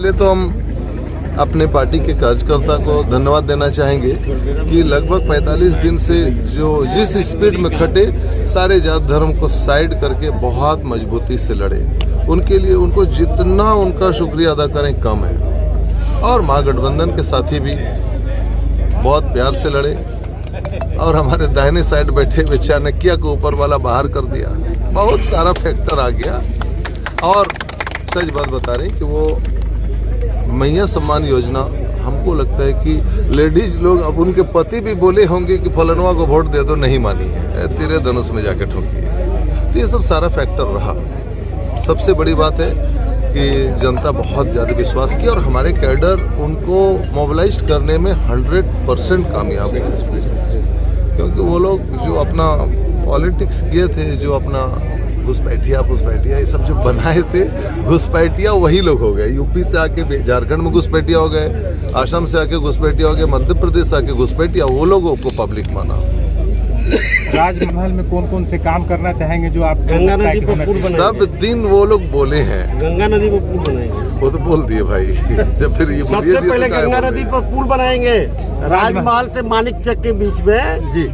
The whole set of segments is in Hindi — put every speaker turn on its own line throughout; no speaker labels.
पहले तो हम अपने पार्टी के कार्यकर्ता को धन्यवाद देना चाहेंगे कि लगभग 45 दिन से जो जिस स्पीड में खटे, सारे जात धर्म को साइड करके बहुत मजबूती से लड़े। उनके लिए उनको जितना उनका शुक्रिया अदा करें कम है। और महागठबंधन के साथी भी बहुत प्यार से लड़े और हमारे दाहिने साइड बैठे हुए चाणक्य को ऊपर वाला बाहर कर दिया। बहुत सारा फैक्टर आ गया। और सच बात बता रहे हैं कि वो मैया सम्मान योजना, हमको लगता है कि लेडीज लोग, अब उनके पति भी बोले होंगे कि फलनवा को वोट दे दो, नहीं मानी है, तेरे धनुष में जाके ठोकी है। तो ये सब सारा फैक्टर रहा। सबसे बड़ी बात है कि जनता बहुत ज़्यादा विश्वास की और हमारे कैडर उनको मोबिलाइज करने में 100% कामयाब हुए। क्योंकि वो लोग जो अपना पॉलिटिक्स किए थे, जो अपना घुसपैठिया ये सब जो बनाए थे, घुसपैठिया वही लोग हो गए। यूपी से आके झारखंड में घुसपैठिया हो गए, असम से आके घुसपैठिया हो गए, मध्य प्रदेश से आके घुसपैठिया, वो लोगों को पब्लिक माना।
राजमहल में कौन कौन से काम करना चाहेंगे जो आप?
गंगा नदी पर पुल बनाएंगे।
सब दिन वो लोग बोले हैं
गंगा नदी पर पुल बनाएंगे।
वो तो बोल दिए भाई। जब फिर ये
सबसे पहले गंगा नदी पर पुल बनाएंगे। राजमहल से मानिकचक के बीच में जी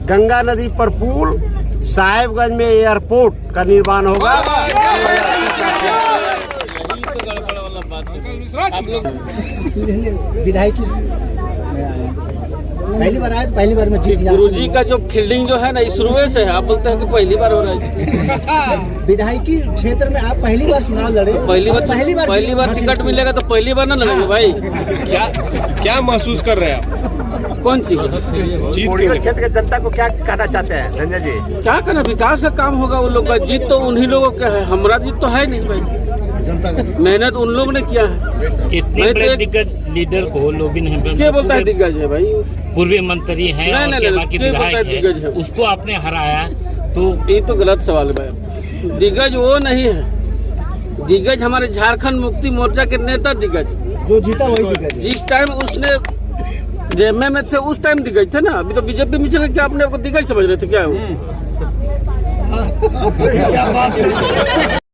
गंगा नदी पर पुल, साहेबगंज में एयरपोर्ट का निर्माण होगा।
विधायक पहली बार आए, पहली बार में जीत।
गुरुजी का जो फील्डिंग जो है ना, शुरू से है। आप बोलते हैं कि पहली बार हो रहा है।
विधायकी क्षेत्र में आप पहली बार चुनाव लड़े,
पहली बार टिकट मिलेगा तो पहली बार ना लड़ेंगे भाई।
क्या महसूस कर रहे हैं आप?
कौन सी
क्षेत्र के जनता को क्या कहना चाहते हैं संजय जी?
क्या करना, विकास का काम होगा उन लोग का। जीत तो उन्हीं लोगों का है, हमारा जीत तो है नहीं भाई। मेहनत उन लोग ने किया है।
इतने बड़े दिग्गज लीडर को लोग भी नहीं,
क्या बोलता है दिग्गज है भाई?
पूर्व मंत्री हैं और बाकी विधायक है, उसको आपने हराया, तो
ये तो गलत सवाल है भाई। दिग्गज वो नहीं है। दिग्गज हमारे झारखंड मुक्ति मोर्चा के नेता दिग्गज, जो जीता वही दिग्गज। जिस टाइम उसने जेएमए में थे उस टाइम दिग्गज थे ना। अभी तो बीजेपी में चले, क्या अपने आपको दिग्गज समझ रहे थे क्या?